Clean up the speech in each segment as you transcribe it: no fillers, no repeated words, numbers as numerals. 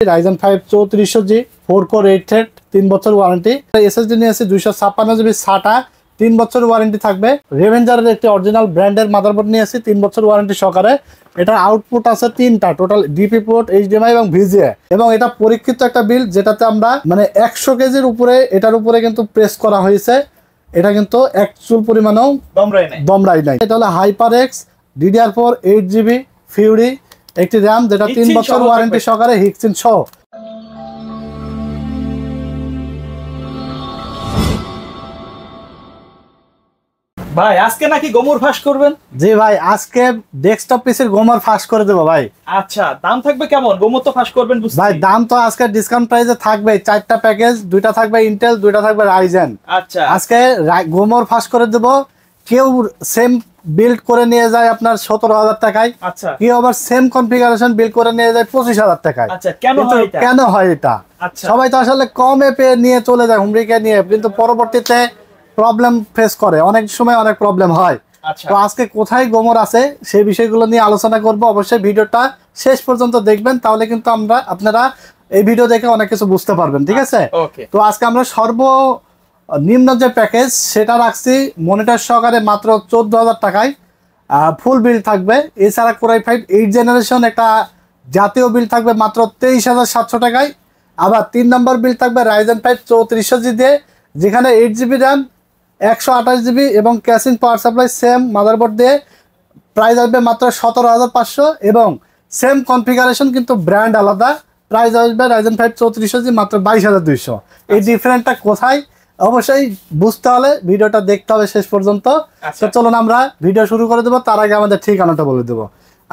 Ryzen 5 3400G 4 core 8 thread 3 বছর warranty. SSD নিয়ে আছে 256GB SATA 3 বছর ওয়ারেন্টি থাকবে। রেভেঞ্জারের একটি অরিজিনাল ব্র্যান্ডের মাদারবোর্ড নিয়ে আছে 3 বছর ওয়ারেন্টি সহকারে। এটা আউটপুট আছে 3টা, টোটাল ডিপি পোর্ট, HDMI এবং VGA, এবং এটা পরীক্ষিত একটা বিল্ড যেটাতে আমরা মানে 100 কেজির উপরে এটার উপরে কিন্তু প্রেস করা হয়েছে। এটা কিন্তু এক চুল পরিমাণও দমরাই নাই। এটা হলো HyperX DDR4 8GB Fury একটি RAM, যেটা 3 বছর ওয়ারেন্টি সহকারে হিটসিন সহ। ভাই আজকে নাকি গোমর ফাঁস করবেন? জি ভাই, আজকে ডেস্কটপ পিসির গোমর ফাঁস করে দেবো ভাই। আচ্ছা, দাম থাকবে কেমন? গোমর তো ফাঁস করবেন বুঝছি ভাই। দাম তো আজকে ডিসকাউন্ট প্রাইসে থাকবে। 4টা প্যাকেজ, 2টা থাকবে ইন্টেল, 2টা থাকবে রাইজেন। আচ্ছা, আজকে গোমর ফাঁস করে দেবো। কেউ সেম বিল্ড করে নিয়ে যায় আপনার 17,000 টাকায়। আচ্ছা, কেউ আবার সেম কনফিগারেশন বিল্ড করে নিয়ে যায় 25,000 টাকায়। আচ্ছা, কেন হয় এটা? আচ্ছা, সবাই তো আসলে কমে পেয়ে নিয়ে চলে যায় হুমরিকে নিয়ে, কিন্তু পরবর্তীতে প্রবলেম ফেস করে, অনেক সময় অনেক প্রবলেম হয়। তো আজকে কোথায় গোমর আছে সেই বিষয়গুলো নিয়ে আলোচনা করব। অবশ্যই ভিডিওটা শেষ পর্যন্ত দেখবেন, তাহলে কিন্তু আপনারা এই ভিডিও দেখে অনেক কিছু বুঝতে পারবেন। ঠিক আছে? তো আজকে আমরা সর্বনিম্ন যে প্যাকেজ সেটা রাখছি মনিটর সহকারে মাত্র 14,000 টাকায়। ফুল বিল থাকবে। এছাড়া কোরাই 5 8 জেনারেশন একটা জাতীয় বিল থাকবে মাত্র 23,700 টাকায়। আবার 3 নম্বর বিল থাকবে Ryzen 5 3400G দিয়ে, যেখানে 8GB RAM 128GB এবং ক্যাশিং পাওয়ার সাপ্লাই সেম মাদারবোর্ড দিয়ে। প্রাইস আসবে মাত্র 17,500 এবং সেম কনফিগারেশন কিন্তু ব্র্যান্ড আলাদা। প্রাইস আসবে Ryzen 5 3400G মাত্র 22,200। এই ডিফারেন্টটা কোথায় অবশ্যই বুঝতে হলে ভিডিওটা দেখতে হবে শেষ পর্যন্ত। তো চলুন আমরা ভিডিও শুরু করে দেবো। তার আগে আমাদের ঠিকানাটা বলে দেবো।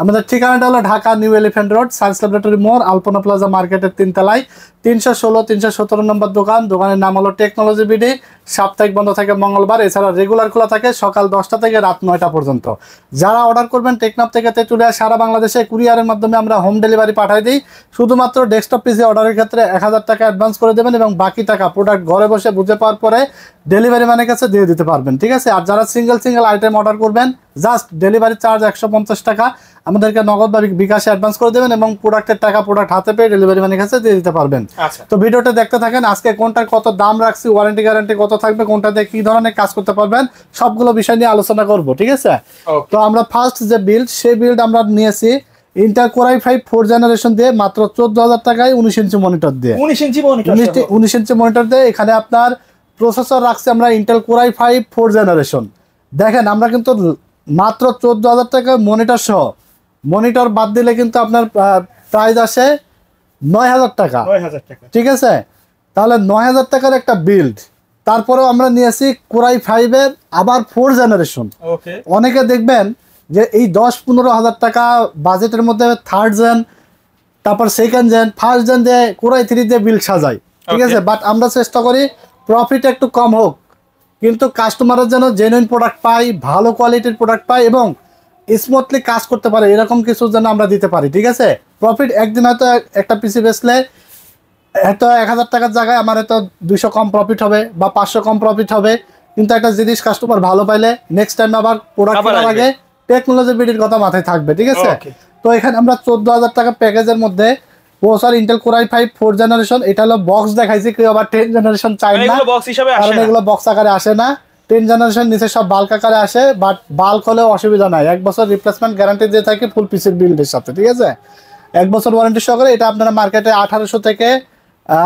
আমাদের ঠিকানাটা হলো Dhaka new elephant road, science laboratory মোড়, আলপনা প্লাজা মার্কেটের 3 তলায় 316-317 নম্বর দোকান। দোকানের নাম হলো টেকনোলজি বিডি। সাপ্তাহিক বন্ধ থাকে মঙ্গলবার, এছাড়া রেগুলার খোলা থাকে সকাল 10টা থেকে রাত 9টা পর্যন্ত। যারা অর্ডার করবেন টেকনাফ থেকে তেঁতুলিয়া সারা বাংলাদেশে কুরিয়ারের মাধ্যমে আমরা হোম ডেলিভারি পাঠাই দিই। শুধুমাত্র ডেস্কটপ পিসি অর্ডারের ক্ষেত্রে 1000 টাকা অ্যাডভান্স করে দেবেন এবং বাকি টাকা প্রোডাক্ট ঘরে বসে বুঝে পাওয়ার পরে ডেলিভারি ম্যানের কাছে দিয়ে দিতে পারবেন। ঠিক আছে? আর যারা সিঙ্গেল আইটেম অর্ডার করবেন জাস্ট ডেলিভারি চার্জ 150 টাকা আমাদেরকে নগদ বা বিকাশে অ্যাডভান্স করে দেবেন এবং প্রোডাক্টের টাকা প্রোডাক্ট হাতে পেয়ে ডেলিভারি ম্যানের কাছে দিয়ে দিতে পারবেন। তো ভিডিওটা দেখতে থাকেন। আজকে কোনটার কত দাম রাখছি, ওয়ারেন্টি গ্যারান্টি কত থাকবে, কোনটাতে কি ধরনের কাজ করতে পারবেন, সবগুলো বিষয় নিয়ে আলোচনা করব। ঠিক আছে? তো আমরা ফার্স্ট যে বিল্ড, সেই বিল্ড আমরা নিয়েছি ইন্টেল কোরাই 5 4 জেনারেশন দিয়ে মাত্র 14,000 টাকায় 19 ইঞ্চি মনিটর দিয়ে। 19 ইঞ্চি মনিটর দিয়ে এখানে আপনার প্রসেসর রাখছি আমরা ইন্টেল কোরাই 5 4 জেনারেশন। দেখেন আমরা কিন্তু মাত্র 14,000 টাকা মনিটর সহ, মনিটর বাদ দিলে কিন্তু আপনার প্রাইস আসে 9,000 টাকা। ঠিক আছে? তাহলে 9,000 টাকার একটা বিল্ড। তারপরেও আমরা নিয়েছি কোরাই 5 এর আবার 4 জেনারেশন। অনেকে দেখবেন যে এই 10-15,000 টাকা বাজেটের মধ্যে থার্ড জেন, তারপর সেকেন্ড জেন, ফার্স্ট জেন দিয়ে কোরাই 3 দিয়ে বিল্ড সাজায়। ঠিক আছে? বাট আমরা চেষ্টা করি প্রফিট একটু কম হোক, কিন্তু কাস্টমারের যেন জেনুইন প্রোডাক্ট পাই, ভালো কোয়ালিটির প্রোডাক্ট পাই এবং স্মুথলি কাজ করতে পারে, এরকম কিছু যেন আমরা দিতে পারি। ঠিক আছে? প্রফিট একদিন হয়তো একটা পিসি বেচলে হয়তো 1000 টাকার জায়গায় আমার হয়তো 200 কম প্রফিট হবে বা 500 কম প্রফিট হবে, কিন্তু একটা জিনিস কাস্টমার ভালো পাইলে নেক্সট টাইম আবার প্রোডাক্ট কেনার আগে টেকনোলজি বিডির কথা মাথায় থাকবে। ঠিক আছে? তো এখানে আমরা 14,000 টাকা প্যাকেজের মধ্যে প্রসেসর ইন্টেল কোরাই 5 4 জেনারেশন, এটা হলো বক্স দেখাইছি। কেউ আবার 10 জেনারেশন চাই না, কারণ এগুলো বক্স আকারে আসে না। 10 জেনারেশন নিচে সব বাল্ক আকারে আসে, বাট বাল্ক হলেও অসুবিধা নাই। 1 বছর রিপ্লেসমেন্ট গ্যারান্টি দিয়ে থাকে ফুল পিসির বিল্ডের সাথে। ঠিক আছে? 1 বছর ওয়ারেন্টি সহকারে এটা আপনারা মার্কেটে 1800 থেকে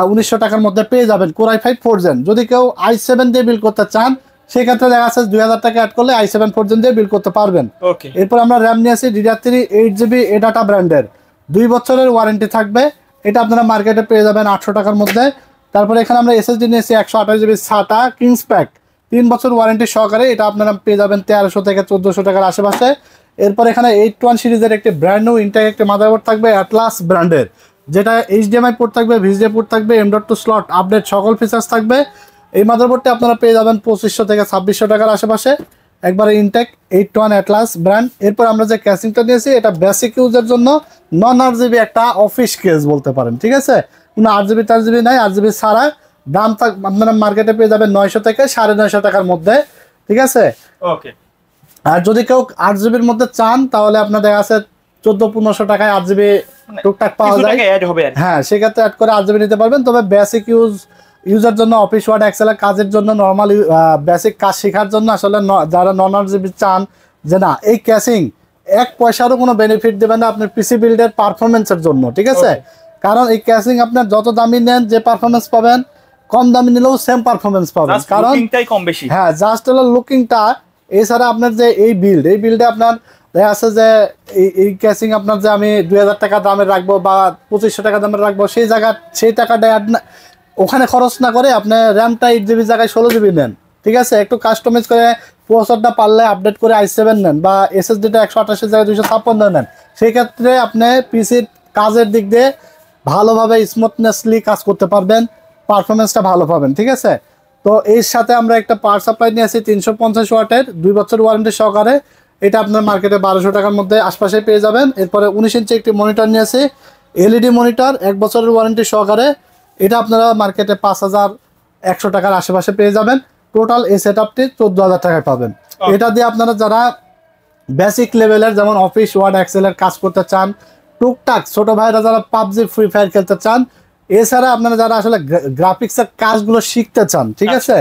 1900 টাকার মধ্যে পেয়ে যাবেন কোরাই 5 4 জেন। যদি কেউ i7 দিয়ে বিল্ড করতে চান সেক্ষেত্রে দেখা যাচ্ছে 2000 টাকা অ্যাড করলে i7 4 জেন দিয়ে বিল্ড করতে পারবেন। এরপর আমরা র্যাম নিয়েছি DDR3 8GB এডাটা ব্র্যান্ডের, 2 বছরের ওয়ারেন্টি থাকবে। এটা আপনারা মার্কেটে পেয়ে যাবেন 800 টাকার মধ্যে। তারপরে এখানে আমরা SSD নিয়েছি 128GB SATA কিংস প্যাক, 3 বছর ওয়ারেন্টি সহকারে। এটা আপনারা পেয়ে যাবেন 1300 থেকে 1400 টাকার আশেপাশে। এরপর এখানে 81 সিরিজের একটি ব্র্যান্ড নিউ ইনটেক একটি মাদারবোর্ড থাকবে অ্যাটলাস ব্র্যান্ডের, যেটা HDMI পোর্ট থাকবে, VGA পোর্ট থাকবে, M.2 স্লট আপডেট সকল ফিচার্স থাকবে। এই মাদারবোর্ডটি আপনারা পেয়ে যাবেন 2500 থেকে 2600 টাকার আশেপাশে, একবারে ইনটেক 81 অ্যাটলাস ব্র্যান্ড। এরপর আমরা যে ক্যাসিংটা নিয়েছি এটা বেসিক ইউজের জন্য, নন RGB একটা অফিস কেস বলতে পারেন। ঠিক আছে? কোনো RGB নাই, RGB ছাড়া। দাম আপনারা মার্কেটে পেয়ে যাবেন 900 থেকে 950 টাকার মধ্যে। ঠিক আছে? আর যদি কেউ 8GBর মধ্যে চান তাহলে আপনার দেখা আছে 1400-1500 টাকায় 8GB টুকটাক পাওয়া কিছু যায়। টাকা অ্যাড হবে আর কি। হ্যাঁ, সেক্ষেত্রে অ্যাড করে 8GB নিতে পারবেন। তবে বেসিক ইউজের জন্য, অফিস ওয়ার্ড এক্সেলের কাজের জন্য, নর্মাল বেসিক কাজ শেখার জন্য আসলে যারা নন জিবি চান যে না এই ক্যাশিং 1 পয়সারও কোনো বেনিফিট দেবে না আপনার পিসি বিল্ডের পারফরমেন্সের জন্য, ঠিক আছে? কারণ এই ক্যাশিং আপনার যত দামি নেন যে পারফরমেন্স পাবেন, কম দামি নিলেও সেম পারফরমেন্স পাবেন। Just কারণ looking টাই কম বেশি। হ্যাঁ, জাস্ট হলো লুকিংটা। এছাড়া আপনার যে এই বিল্ডে আপনার দেখা আছে যে এই ক্যাশিং আপনার যে আমি 2000 টাকা দামের রাখবো বা 2500 টাকা দামের রাখবো, সেই টাকাটা ওখানে খরচ না করে আপনি র্যামটা 8GB জায়গায় 16GB নেন, ঠিক আছে? একটু কাস্টমাইজ করে প্রসেসরটা পারলে আপডেট করে i7 নেন বা SSDটা 128 জায়গায় 256 নেন। সেই ক্ষেত্রে আপনি পিসির কাজের দিক দিয়ে ভালোভাবে স্মুথনেসলি কাজ করতে পারবেন, পারফরমেন্সটা ভালো পাবেন, ঠিক আছে? তো এর সাথে আমরা একটা পাওয়ার সাপ্লাই নিয়েছি 350 ওয়াটের 2 বছর ওয়ারেন্টি সহকারে। এটা আপনার মার্কেটে 1200 টাকার মধ্যে আশপাশে পেয়ে যাবেন। এরপরে 19 ইঞ্চি একটি মনিটর নিয়েছি, এলইডি মনিটর 1 বছরের ওয়ারেন্টি সহকারে। এটা আপনারা মার্কেটে 5100 টাকার আশেপাশে পেয়ে যাবেন। টোটাল এই সেটআপটি 14000 টাকায় পাবেন। এটা দিয়ে আপনারা যারা বেসিক লেভেলের যেমন অফিস ওয়ার্ড এক্সেলের কাজ করতে চান, টুকটাক ছোট ভাইরা যারা পাবজি ফ্রি ফায়ার খেলতে চান, এছাড়া আপনারা যারা আসলে গ্রাফিক্সের কাজগুলো শিখতে চান, ঠিক আছে,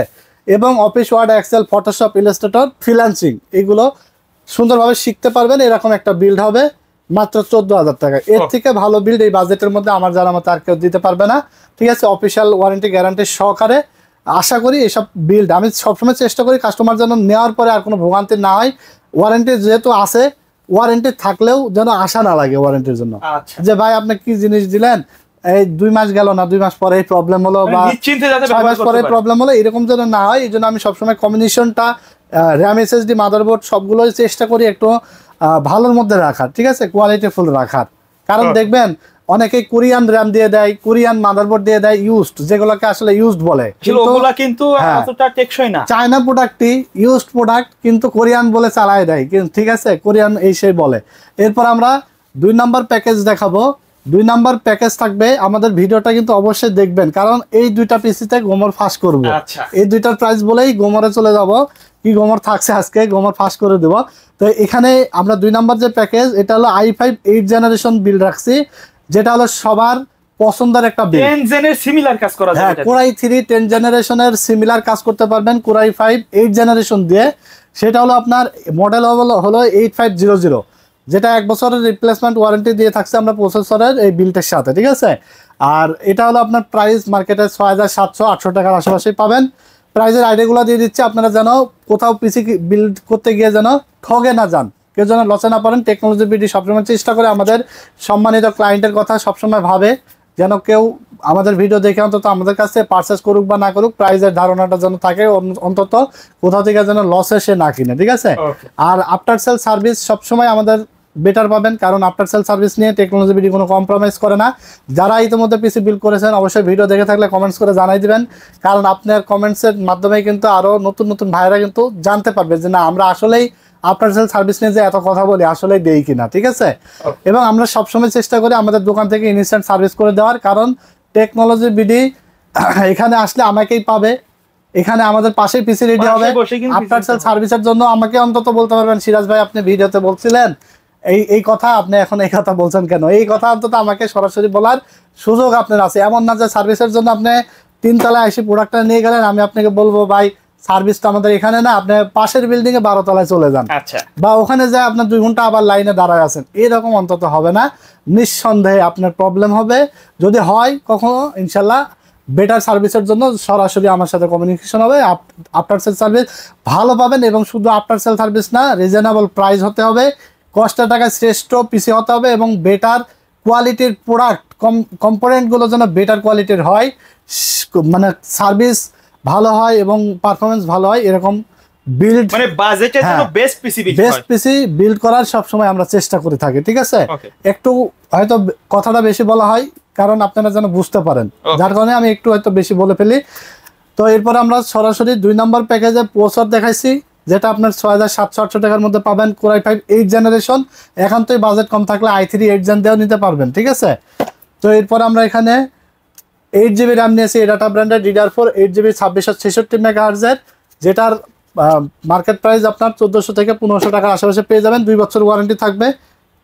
এবং Office Word Excel, Photoshop, Illustrator, freelancing এগুলো সুন্দরভাবে শিখতে পারবেন, এরকম একটা বিল্ড হবে মাত্র 14000 টাকা। এর থেকে ভালো বিল্ড এই বাজেটের মধ্যে আমার জানা মতো আর কেউ দিতে পারবে না, ঠিক আছে? অফিসিয়াল ওয়ারেন্টি গ্যারান্টি সহকারে। আশা করি এসব বিল্ড আমি সবসময় চেষ্টা করি কাস্টমার যেন নেওয়ার পরে আর কোনো ভোগান্তি না হয়। ওয়ারেন্টি যেহেতু আছে, ওয়ারেন্টি থাকলেও যেন আশা না লাগে ওয়ারেন্টির জন্য, যে ভাই আপনি কি জিনিস দিলেন, এই 2 মাস গেল না, 2 মাস পরে এই প্রবলেম হলো বা 6 মাস পরে প্রবলেম হলো, এরকম যেন না হয়। এই জন্য আমি সবসময় কম্বিনেশনটা র্যাম, এসএসডি, মাদারবোর্ড সবগুলোই চেষ্টা করি একটু ভালোর মধ্যে রাখার, ঠিক আছে, কোয়ালিটিফুল রাখার। কারণ দেখবেন অনেকে কোরিয়ান র্যাম দিয়ে দেয়, কোরিয়ান মাদারবোর্ড দিয়ে দেয় ইউজড, যেগুলোকে আসলে ইউজড বলে, কিন্তু অতটা টেকসই না। চায়না প্রোডাক্টই ইউজড প্রোডাক্ট কিন্তু কোরিয়ান বলে চালায় দেয়, ঠিক আছে, কোরিয়ান এই সেই বলে। এরপর আমরা 2 নাম্বার প্যাকেজ দেখাবো। 2 নাম্বার প্যাকেজ থাকবে, আমাদের ভিডিওটা কিন্তু অবশ্যই দেখবেন, কারণ এই দুইটা পিসিতে গোমর ফাঁস করব। এই দুইটার প্রাইস বলেই গোমরে চলে যাব, কি গোমর থাকছে আজকে, গোমর ফাঁস করে দেব। তো এখানে আমরা 2 নাম্বার যে প্যাকেজ, এটা হলো i5 8 জেনারেশন বিল্ড রাখছি, যেটা হলো সবার পছন্দের একটা বিল্ড। 10 জেনের সিমিলার কাজ করা যাবে। Core i3 10 জেনারেশনের সিমিলার কাজ করতে পারবেন Core i5 8 জেনারেশন দিয়ে। সেটা হলো আপনার মডেল হলো 8500, যেটা 1 বছরের রিপ্লেসমেন্ট ওয়ারেন্টি দিয়ে থাকছে আমরা প্রসেসরের এই বিল্ডের সাথে, ঠিক আছে? আর এটা হলো আপনার প্রাইস মার্কেটে 6700-800 টাকার আশেপাশে পাবেন। প্রাইসের আইডিয়াগুলো দিয়ে দিচ্ছে, আপনারা যেন কোথাও পিসি বিল্ড করতে গিয়ে যেন ঠগে না যান, কেউ যেন লসে না পড়েন। টেকনোলজি বিডি সবসময় চেষ্টা করে আমাদের সম্মানিত ক্লায়েন্টের কথা সবসময় ভাবে, যেন কেউ আমাদের ভিডিও দেখে অন্তত আমাদের কাছে পারচেস করুক বা না করুক, প্রাইসের ধারণাটা যেন থাকে, অন্তত কোথাও থেকে যেন লসে সে না কিনে, ঠিক আছে? আর আফটার সেল সার্ভিস সবসময় আমাদের বেটার পাবেন, কারণ আফটার সেল সার্ভিস নিয়ে টেকনোলজি বিডি কোনো কম্প্রোমাইজ করে না। যারা ইতিমধ্যে পিসি বিল্ড করেছেন অবশ্যই ভিডিও দেখে থাকলে কমেন্টস করে জানাই দিবেন, কারণ আপনার কমেন্টসের মাধ্যমে কিন্তু আরও নতুন নতুন ভাইরা কিন্তু জানতে পারবে যে না আমরা আসলেই আফটার সেল সার্ভিস নিয়ে যে এত কথা বলি আসলেই দেই কিনা, ঠিক আছে? এবং আমরা সবসময় চেষ্টা করি আমাদের দোকান থেকে ইনস্ট্যান্ট সার্ভিস করে দেওয়ার, কারণ টেকনোলজি বিডি এখানে আসলে আমাকেই পাবে, এখানে আমাদের পাশেই পিসি রেডি হবে। আফটার সেল সার্ভিসের জন্য আমাকে অন্তত বলতে পারবেন, সিরাজ ভাই আপনি ভিডিওতে বলছিলেন এই কথা, আপনি এখন এই কথা বলছেন কেন? এই কথা অন্তত আমাকে সরাসরি বলার সুযোগ আপনার আছে। এমন না যে সার্ভিসের জন্য আপনি 3 তলায় এসে প্রোডাক্টটা নিয়ে গেলেন, আমি আপনাকে বলবো ভাই সার্ভিসটা আমাদের এখানে না, আপনি পাশের বিল্ডিং এ 12 তলায় চলে যান, বা ওখানে যায় আপনার 2 ঘন্টা আবার লাইনে দাঁড়ায় আছেন, এরকম অন্তত হবে না। নিঃসন্দেহে আপনার প্রবলেম হবে, যদি হয় কখনো ইনশাল্লাহ বেটার সার্ভিসের জন্য সরাসরি আমার সাথে কমিউনিকেশন হবে। আফটার সেল সার্ভিস ভালো পাবেন, এবং শুধু আফটার সেল সার্ভিস না, রিজনেবল প্রাইস হতে হবে, কষ্টের টাকায় শ্রেষ্ঠ পিসি হতে হবে, এবং বেটার কোয়ালিটির প্রোডাক্ট, কম্পোনেন্টগুলো যেন বেটার কোয়ালিটির হয়, মানে সার্ভিস ভালো হয় এবং পারফরমেন্স ভালো হয়, এরকম বিল্ড, মানে বাজেটের জন্য বেস্ট পিসি বিল্ড করার সব সময় আমরা চেষ্টা করে থাকি, ঠিক আছে? একটু হয়তো কথাটা বেশি বলা হয়, কারণ আপনারা যেন বুঝতে পারেন, যার কারণে আমি একটু হয়তো বেশি বলে ফেলি। তো এরপর আমরা সরাসরি 2 নম্বর প্যাকেজে প্রসেসর দেখাইছি, যেটা আপনার 6700-800 টাকার মধ্যে পাবেন Core i5 8 জেনারেশন। এখন তো বাজেট কম থাকলে i3 8 জেন দিয়েও নিতে পারবেন, ঠিক আছে? তো এরপর আমরা এখানে 8GB র্যাম নিয়েছি, ডাটা ব্র্যান্ডের DDR4 8GB 2666 মেগাহার্জের, যেটার মার্কেট প্রাইস আপনার 1400 থেকে 1500 টাকার আশেপাশে পেয়ে যাবেন। 2 বছর ওয়ারেন্টি থাকবে,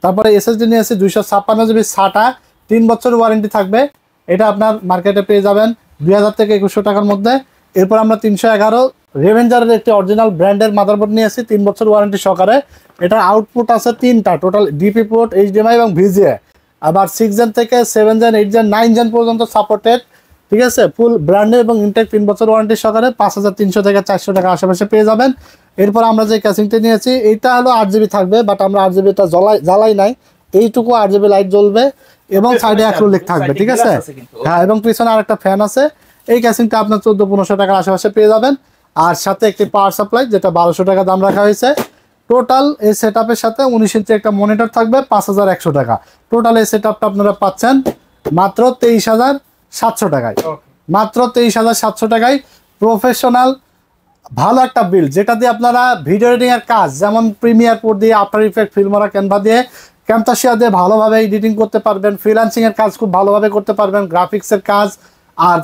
তারপরে এসএসডি নিয়েছি 256 জিবি SATA 3 বছর ওয়ারেন্টি থাকবে। এটা আপনার মার্কেটে পেয়ে যাবেন 2000 থেকে 2100 টাকার মধ্যে। এরপর আমরা 311 রেভেঞ্জারের একটি অরিজিনাল ব্র্যান্ডের মাদারবোর্ড নিয়েছি 3 বছর ওয়ারেন্টি সহকারে। এটার আউটপুট আছে 3টা টোটাল, ডিপি পোর্ট, এইচডিএমআই এবং ভিজিএ। আবার 6 জেন থেকে 7 জেন, 8 জেন, 9 জেন পর্যন্ত সাপোর্টেড, ঠিক আছে। ফুল ব্র্যান্ডের এবং ইনটেক 3 বছর ওয়ারেন্টি সহকারে 5300 থেকে 400 টাকা আশেপাশে পেয়ে যাবেন। এরপর আমরা যে ক্যাসিংটা নিয়েছি এইটা হলো 8 জিবি থাকবে, বাট আমরা 8 জিবিটা জ্বালাই নাই, এইটুকু 8 জিবি লাইট জ্বলবে এবং সাইডে অ্যাক্রিলিক থাকবে, ঠিক আছে। হ্যাঁ, এবং পিছনে আরেকটা ফ্যান আছে। এই ক্যাসিংটা আপনার 1400-1500 টাকার আশেপাশে পেয়ে যাবেন। আর সাথে একটি পাওয়ার সাপ্লাই যেটা 1200 টাকা দাম রাখা হয়েছে। টোটাল এই সেটআপের সাথে 19 ইঞ্চি একটা মনিটর থাকবে 5100 টাকা। টোটাল এই সেটআপটা আপনারা পাচ্ছেন মাত্র 23700 টাকায়। মাত্র 23700 টাকায় প্রফেশনাল ভালো একটা বিল্ড, যেটা দিয়ে আপনারা ভিডিও এডিটিং এর কাজ যেমন প্রিমিয়ার প্রো দিয়ে, আফটার ইফেক্ট, ফিল্মোরা, ক্যানভা দিয়ে, ক্যামতাসিয়া দিয়ে ভালোভাবে এডিটিং করতে পারবেন। ফ্রিল্যান্সিং এর কাজ খুব ভালোভাবে করতে পারবেন, গ্রাফিক্সের কাজ, আর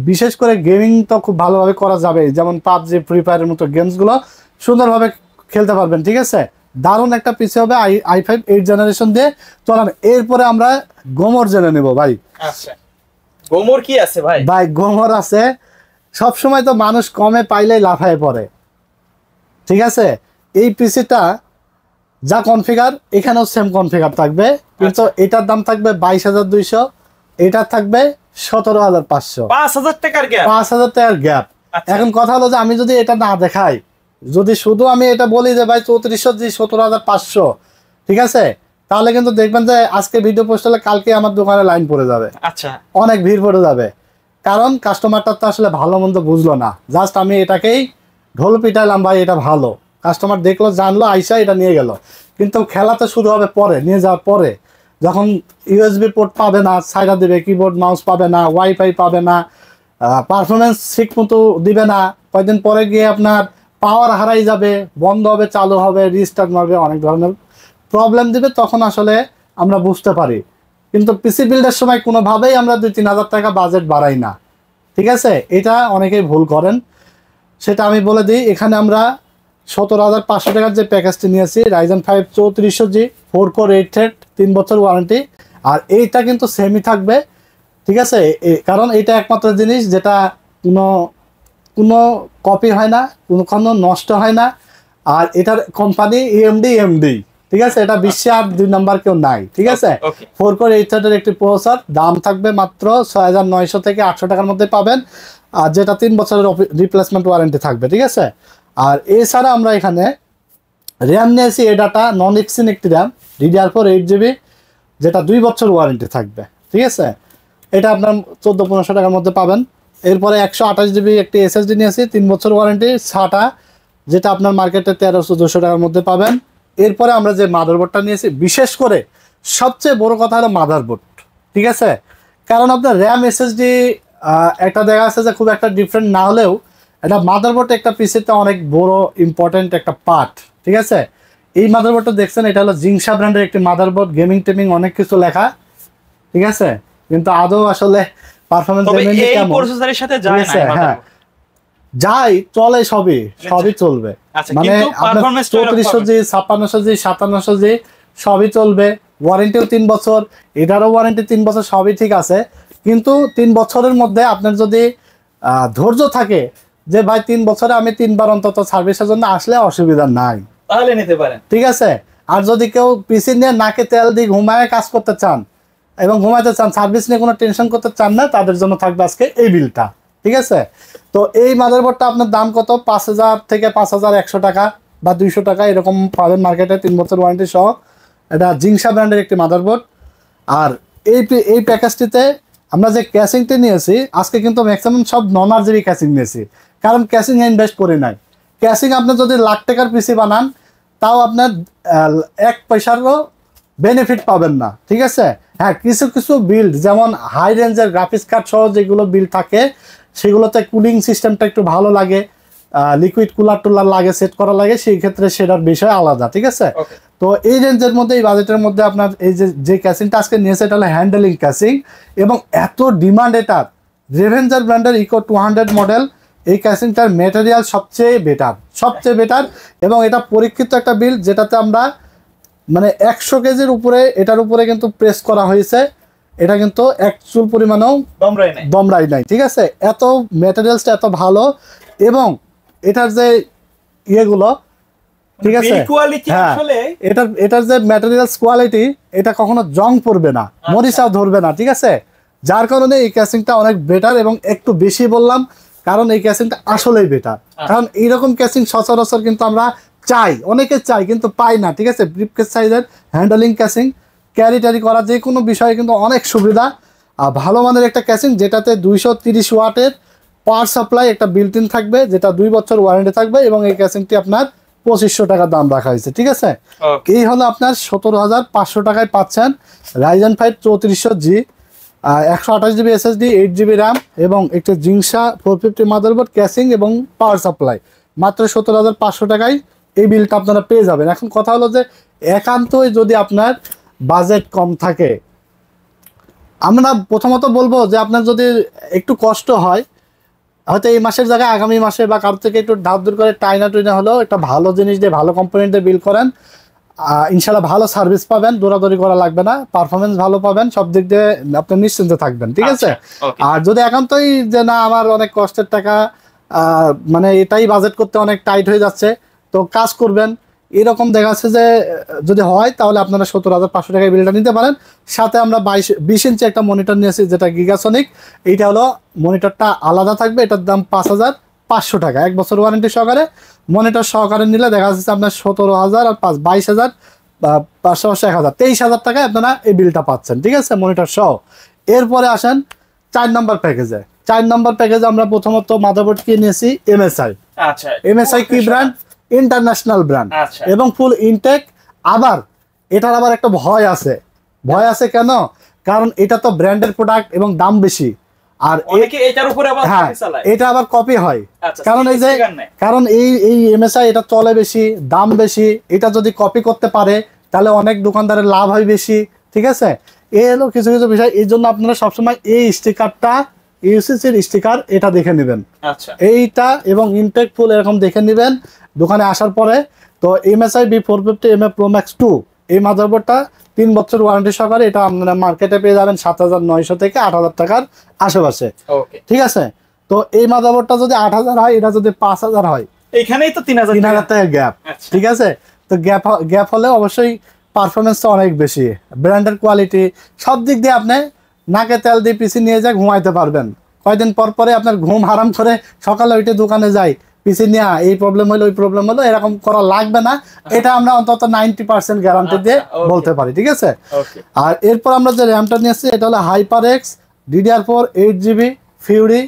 বিশেষ করে গেমিং তো খুব ভালোভাবে করা যাবে, যেমন পাবজি, ফ্রি ফায়ারের মতো গেমসগুলো সুন্দরভাবে খেলতে পারবেন, ঠিক আছে। দারুণ একটা পিসি হবে i5 8 জেনারেশন দিয়ে। চলেন এরপরে আমরা গোমর জেনে নেব ভাই। আচ্ছা, গোমর কি আছে ভাই? ভাই গোমর আছে, সব সময় তো মানুষ কমে পাইলেই লাফায় পড়ে, ঠিক আছে। এই পিসিটা যা কনফিগার এখানেও সেম কনফিগার থাকবে, কিন্তু এটার দাম থাকবে 22200, এটা থাকবে 17500। 5000 টাকার গ্যাপ, 5000 টাকার গ্যাপ। এখন কথা হলো যে আমি যদি এটা না দেখাই, যদি শুধু আমি এটা বলি যে ভাই 3400 17500, ঠিক আছে, তাহলে কিন্তু দেখবেন যে আজকে ভিডিও পোস্ট হলে কালকে আমার দোকানে লাইন পড়ে যাবে। আচ্ছা, অনেক ভিড় পড়ে যাবে, কারণ কাস্টমারটা তো আসলে ভালো মন্দ বুঝলো না, জাস্ট আমি এটাকেই ঢোল পিটাইলাম ভাই এটা ভালো, কাস্টমার দেখলো, জানলো, আইসা এটা নিয়ে গেল। কিন্তু খেলা তো শুরু হবে পরে, নিয়ে যাওয়ার পরে, যখন ইউএসবি পোর্ট পাবে না, সাইডা দিবে, কিবোর্ড মাউস পাবে না, ওয়াইফাই পাবে না, পারফরমেন্স ঠিক মতো দিবে না, কয়েকদিন পরে গিয়ে আপনার পাওয়ার হারাই যাবে, বন্ধ হবে, চালু হবে, রিস্টার্ট মারবে, অনেক ধরনের প্রবলেম দিবে, তখন আসলে আমরা বুঝতে পারি। কিন্তু পিসি বিল্ডের সময় কোনোভাবেই আমরা 2-3000 টাকা বাজেট বাড়াই না, ঠিক আছে। এটা অনেকেই ভুল করেন, সেটা আমি বলে দিই। এখানে আমরা 17500 টাকার যে প্যাকেজটি নিয়েছি, Ryzen 5 3400G 4 কোর 8 থ্রেড 3 বছর ওয়ারেন্টি, আর এইটা কিন্তু সেমই থাকবে, ঠিক আছে। কারণ এইটা একমাত্র জিনিস যেটা কোনো কপি হয় না, কোনো নষ্ট হয় না, আর এটার কোম্পানি এমডি, ঠিক আছে। এটা বিশ্বে আর 2 নাম্বার কেউ নাই, ঠিক আছে। 4 কোর 8 থ্রেডের একটি প্রসেসর, দাম থাকবে মাত্র 6900 থেকে 800 টাকার মধ্যে পাবেন, আর যেটা 3 বছরের রিপ্লেসমেন্ট ওয়ারেন্টি থাকবে, ঠিক আছে। আর এছাড়া আমরা এখানে র্যাম নিয়েছি এডাটা নন এক্সিন একটি র্যাম DDR4 8GB, যেটা 2 বছর ওয়ারেন্টি থাকবে, ঠিক আছে। এটা আপনার 1400-1500 টাকার মধ্যে পাবেন। এরপরে 128GB একটি SSD নিয়েছি 3 বছর ওয়ারেন্টি SATA, যেটা আপনার মার্কেটে 1300-200 টাকার মধ্যে পাবেন। এরপরে আমরা যে মাদারবোর্ডটা নিয়েছি, বিশেষ করে সবচেয়ে বড় কথা হলো মাদারবোর্ড, ঠিক আছে। কারণ আপনার র্যাম SSD একটা দেখা আছে যে খুব একটা ডিফারেন্ট না হলেও এটা মাদারবোর্ড একটা পিসিতে অনেক বড় ইম্পর্টেন্ট একটা পার্ট, ঠিক আছে। এই মাদারবোর্ডটা দেখছেন, এটা হলো জিংসা ব্র্যান্ডের একটি মাদারবোর্ড, গেমিং টেমিং অনেক কিছু লেখা, ঠিক আছে, কিন্তু আদৌ আসলে পারফরম্যান্স প্রসেসরের সাথে যায় না। হ্যাঁ, যাই চলে, সবই চলবে, মানে আপনার 3400G 5600G 5700G সবই চলবে, ওয়ারেন্টিও 3 বছর, এটারও ওয়ারেন্টি 3 বছর, সবই ঠিক আছে। কিন্তু 3 বছরের মধ্যে আপনার যদি ধৈর্য থাকে যে ভাই 3 বছরে আমি 3 বার অন্তত সার্ভিসের জন্য আসলে অসুবিধা নাই, তাহলে নিতে পারেন, ঠিক আছে। আর যদি কেউ পিসি নিয়ে নাকে তেল দিয়ে ঘুমায় কাজ করতে চান এবং ঘুমাতে চান, সার্ভিস নিয়ে কোনো টেনশন করতে চান না, তাদের জন্য থাকবে আজকে এই বিলটা, ঠিক আছে। তো এই মাদারবোর্ডটা আপনার দাম কত, 5000 থেকে 5100 টাকা বা 200 টাকা এরকম পাবেন মার্কেটে, 3 বছর ওয়ারেন্টি সহ। এটা জিংসা ব্র্যান্ডের একটি মাদারবোর্ড। আর এই প্যাকেজটিতে আমরা যে ক্যাসিংটি নিয়েছি, আজকে কিন্তু ম্যাক্সিমাম সব non-RGB ক্যাসিং নিয়েছি, কারণ ক্যাসিং ইনভেস্ট করি নাই। ক্যাসিং আপনি যদি লাখ টাকার পিসি বানান, তাও আপনার 1 পয়সারও বেনিফিট পাবেন না, ঠিক আছে। হ্যাঁ, কিছু বিল্ড যেমন হাই রেঞ্জের গ্রাফিক্স কার্ড সহ যেগুলো বিল্ড থাকে, সেগুলোতে কুলিং সিস্টেমটা একটু ভালো লাগে, লিকুইড কুলার টুলার লাগে, সেট করা লাগে, সেই ক্ষেত্রে সেটার বিষয় আলাদা, ঠিক আছে। তো এই রেঞ্জের মধ্যে, এই বাজেটের মধ্যে আপনার এই যে ক্যাসিংটা আজকে নিয়েছে, এটা হলো হ্যান্ডেলিং ক্যাসিং, এবং এত ডিমান্ড এটার, রেভেঞ্জার ব্র্যান্ডের ইকো 200 মডেল, এই ক্যাসিংটার ম্যাটেরিয়াল সবচেয়ে বেটার, এবং এটা পরীক্ষিত একটা বিল্ড, যেটাতে আমরা মানে 100 কেজির উপরে, এটার উপরে কিন্তু প্রেস করা হয়েছে। এটা কিন্তু এক চুল পরিমাণও দমরাই নাই, ঠিক আছে। এত ম্যাটেরিয়ালসটা এত ভালো, এবং এটার যে ইয়েগুলো, ঠিক আছে, হ্যাঁ, এটার যে ম্যাটেরিয়ালস কোয়ালিটি, এটা কখনো জং পড়বে না, মরিচাও ধরবে না, ঠিক আছে। যার কারণে এই ক্যাসিংটা অনেক বেটার, এবং একটু বেশি বললাম কারণ এই ক্যাসিংটা আসলেই বেটার। কারণ এইরকম ক্যাসিং সচরাচর কিন্তু আমরা চাই, অনেকে চাই কিন্তু পাই না, ঠিক আছে। ব্রিফকেস সাইজের হ্যান্ডলিং ক্যাসিং, ক্যারি ট্যারি করা যে কোনো বিষয়ে কিন্তু অনেক সুবিধা। আর ভালো মানের একটা ক্যাসিং, যেটাতে 230 ওয়াটের পাওয়ার সাপ্লাই একটা বিল্ট ইন থাকবে, যেটা 2 বছর ওয়ারেন্টি থাকবে, এবং এই ক্যাসিংটি আপনার 2500 টাকা দাম রাখা হয়েছে, ঠিক আছে। এই হলো আপনার 17,500 টাকায় পাচ্ছেন Ryzen 5 3400G, 128 GB SSD, 8 GB RAM, এবং একটি জিংসা 450 মাদারবোর্ড, ক্যাসিং এবং পাওয়ার সাপ্লাই। মাত্র 17,500 টাকায় এই বিলটা আপনারা পেয়ে যাবেন। এখন কথা হলো যে একান্তই যদি আপনার বাজেট কম থাকে, আমরা প্রথমত বলবো যে আপনার যদি একটু কষ্ট হয়, হয়তো এই মাসের জায়গায় আগামী মাসে বা কারোর থেকে একটু ধার দূর করে টাইনা টুইনা হলেও একটা ভালো জিনিস দিয়ে, ভালো কোম্পানি দিয়ে বিল করেন, ইনশাল্লাহ ভালো সার্ভিস পাবেন, দৌড়াদৌড়ি করা লাগবে না, পারফরমেন্স ভালো পাবেন, সব দিক দিয়ে আপনি নিশ্চিন্তে থাকবেন, ঠিক আছে। আর যদি একান্তই যে না আমার অনেক কষ্টের টাকা, মানে এটাই বাজেট করতে অনেক টাইট হয়ে যাচ্ছে, তো কাজ করবেন, এরকম দেখা যাচ্ছে যে যদি হয়, তাহলে আপনারা 17,500 টাকায় বিলটা নিতে পারেন। সাথে আমরা 20 ইঞ্চি একটা মনিটর নিয়েছি, যেটা গিগাসনিক। এইটা হলো মনিটরটা আলাদা থাকবে, এটার দাম 5,500 টাকা, 1 বছর ওয়ারেন্টি সহকারে। মনিটর সহকারে নিলে দেখা যাচ্ছে আপনার 17,000 আর 22,000, 500 1,000, 23,000 টাকায় আপনারা এই বিলটা পাচ্ছেন, ঠিক আছে, মনিটর সহ। এরপরে আসেন 4 নম্বর প্যাকেজে। 4 নম্বর প্যাকেজে আমরা প্রথমত মাদারবোর্ড কিনে নিয়েছি MSI। আচ্ছা, MSI কি ব্র্যান্ড? ইন্টারন্যাশনাল ব্র্যান্ড, এবং ফুল ইনটেক। আবার এটার আবার একটা ভয় আছে। ভয় আছে কেন? কারণ এটা তো ব্র্যান্ডের প্রোডাক্ট এবং দাম বেশি, আর এটার উপরে আবার কপি চালায়, এটা আবার কপি হয়। কারণ এই যে কারণ এই MSI এটা চলে বেশি, দাম বেশি, এটা যদি কপি করতে পারে তাহলে অনেক দোকানদারের লাভ হয় বেশি, ঠিক আছে। এই হলো কিছু কিছু বিষয়। এই জন্য আপনারা সবসময় এই স্টিকারটা, ইউসিসির স্টিকার, এটা দেখে নেবেন, এইটা এবং ইনটেক ফুল এরকম দেখে নেবেন দোকানে আসার পরে। তো MSI B450MA Pro Max 2 এই মাদারবোর্ডটা 3 বছর ওয়ারেন্টি সহকারে, এটা আপনারা মার্কেটে পেয়ে যাবেন 7,900 থেকে 8,000 টাকার আশেপাশে, ঠিক আছে। তো এই মাদারবোর্ডটা যদি 8,000 হয়, এটা যদি 5,000 হয়, এখানেই তো 3,000 টাকা গ্যাপ, ঠিক আছে। তো গ্যাপ হলে অবশ্যই পারফরমেন্সটা অনেক বেশি, ব্র্যান্ডের কোয়ালিটি সব দিক দিয়ে আপনি নাকে তেল দিয়ে পিসি নিয়ে যা ঘুমাইতে পারবেন। কয়দিন পর পরে আপনার ঘুম হারাম করে সকালে উঠে দোকানে যাই, পিসি নিয়ে এই প্রবলেম হলো, ওই প্রবলেম হলো, এরকম করা লাগবে না। এটা আমরা অন্তত 90% গ্যারান্টি দিয়ে বলতে পারি, ঠিক আছে। আর এরপর আমরা যে র্যামটা নিয়েছি, এটা হলো HyperX DDR4 8GB ফিউরি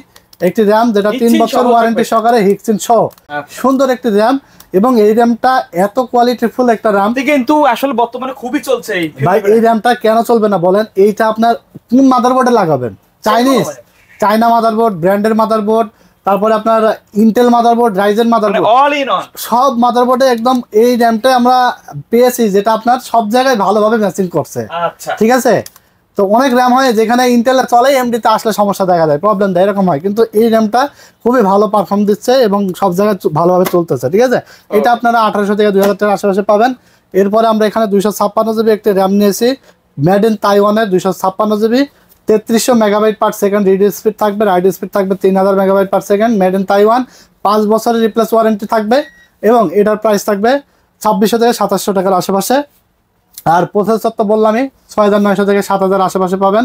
একটি র্যাম, যেটা 3 বছর ওয়ারেন্টি সহকারে হিক্সিন সহ সুন্দর একটি র্যাম। এবং এই র্যামটা এত কোয়ালিটিফুল একটা র্যাম, কিন্তু আসলে বর্তমানে খুবই চলছে। ভাই এই র্যামটা কেন চলবে না বলেন? এইটা আপনার কোন মাদারবোর্ডে লাগাবেন? চাইনা মাদারবোর্ড, ব্র্যান্ডের মাদারবোর্ড, তারপরে আপনার ইন্টেল মাদারবোর্ড, রাইজেন মাদারবোর্ড, সব মাদারবোর্ডে একদম এই র্যামটা আমরা পেয়েছি, যেটা আপনার সব জায়গায় ভালোভাবে ম্যাচিং করছে, ঠিক আছে। তো অনেক র্যাম হয় যেখানে ইন্টেলে চলে, এমডিতে আসলে সমস্যা দেখা যায়, প্রবলেম দেয়, এরকম হয়। কিন্তু এই র্যামটা খুবই ভালো পারফর্ম দিচ্ছে এবং সব জায়গায় ভালোভাবে চলতেছে, ঠিক আছে। এটা আপনারা 1,800 থেকে 2,000 টাকার আশেপাশে পাবেন। এরপরে আমরা এখানে 256GB একটি র্যাম নিয়েছি, মেড ইন তাইওয়ানের 256GB, 3300 megabyte per second read speed থাকবে, রাইড স্পিড থাকবে 3000 megabyte per second, made in Taiwan, 5 বছরের রিপ্লেস ওয়ারেন্টি থাকবে, এবং এটার প্রাইস থাকবে 2,600 থেকে 2,700 টাকার আশেপাশে। আর প্রসেসর তো বললামই, 6,900 থেকে 7,000 আশেপাশে পাবেন,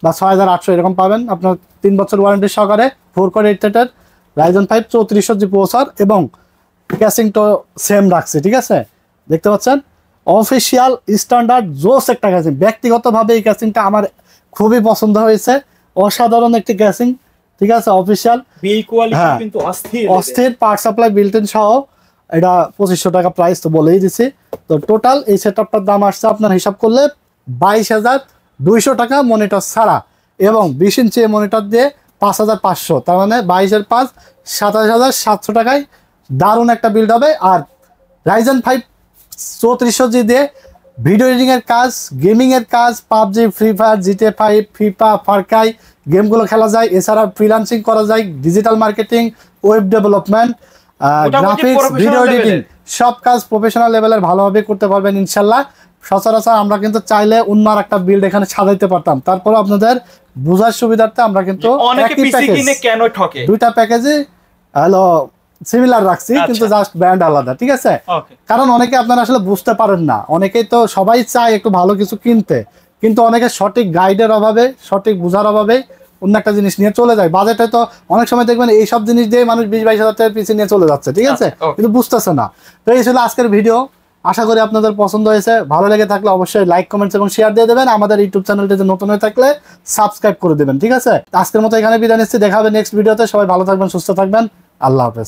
বা 6,800 এরকম পাবেন আপনার 3 বছর ওয়ারেন্টি সহকারে। 4 কোর 8 থ্রেডের রাইজেন 5 3400G প্রসেসর, এবং ক্যাসিং তো সেম রাখছে, ঠিক আছে। দেখতে পাচ্ছেন অফিসিয়াল স্ট্যান্ডার্ড জোস একটা ক্যাসিং। ব্যক্তিগতভাবে এই ক্যাসিংটা আমার খুবই পছন্দ হয়েছে, অসাধারণ একটি ক্যাসিং, ঠিক আছে। অফিসিয়াল বিল কোয়ালিটি কিন্তু অস্থির পাওয়ার সাপ্লাই বিল্ট ইন সহ, এটা 2,500 টাকা প্রাইস তো বলেই দিছি। তো টোটাল এই সেটআপটার দাম আসছে আপনার হিসাব করলে 22,200 টাকা মনিটর ছাড়া, এবং 20 ইঞ্চি মনিটর দিয়ে 5,500, তার মানে 22 5 27,700 টাকায় দারুণ একটা বিল্ড হবে। আর রাইজেন 5 3400G দিয়ে ভিডিও এডিটিং এর কাজ, গেমিং এর কাজ, PUBG, free fire, GTA 5, FIFA, ফারকাই গেমগুলো খেলা যায়। এছাড়া ফ্রিল্যান্সিং করা যায়, digital marketing, web development, graphics, video editing, সব কাজ প্রফেশনাল লেভেলের ভালোভাবে করতে পারবেন ইনশাল্লাহ। সচরাচর আমরা কিন্তু চাইলে অন্য একটা বিল্ড এখানে সাজাইতে পারতাম, তারপরে আপনাদের বোঝার সুবিধার্থে আমরা কিন্তু অনেকে পিসি কিনে কেন ঠকে, দুইটা প্যাকেজে হলো সিমিলার রাখছি, কিন্তু জাস্ট ব্র্যান্ড আলাদা, ঠিক আছে? কারণ অনেকে আপনারা আসলে বুঝতে পারেন না, অনেকেই তো সবাই চায় একটু ভালো কিছু কিনতে, কিন্তু অনেকে সঠিক গাইডের অভাবে, সঠিক বোঝার অভাবে অন্য একটা জিনিস নিয়ে চলে যায়। বাজেটে তো অনেক সময় দেখবেন এইসব জিনিস দিয়ে মানুষ 20-22 হাজার টাকার পিসি নিয়ে চলে যাচ্ছে, ঠিক আছে? কিন্তু বুঝতেছে না। তো এই ছিল আজকের ভিডিও, আশা করি আপনাদের পছন্দ হয়েছে। ভালো লেগে থাকলে অবশ্যই লাইক, কমেন্টস এবং শেয়ার দিয়ে দেবেন। আমাদের ইউটিউব চ্যানেলটিতে নতুন হয়ে থাকলে সাবস্ক্রাইব করে দেবেন, ঠিক আছে? আজকের মতো এখানে বিদায় নিচ্ছি, দেখা হবে নেক্সট ভিডিওতে। সবাই ভালো থাকবেন, সুস্থ থাকবেন, আল্লাহ হাফেজ।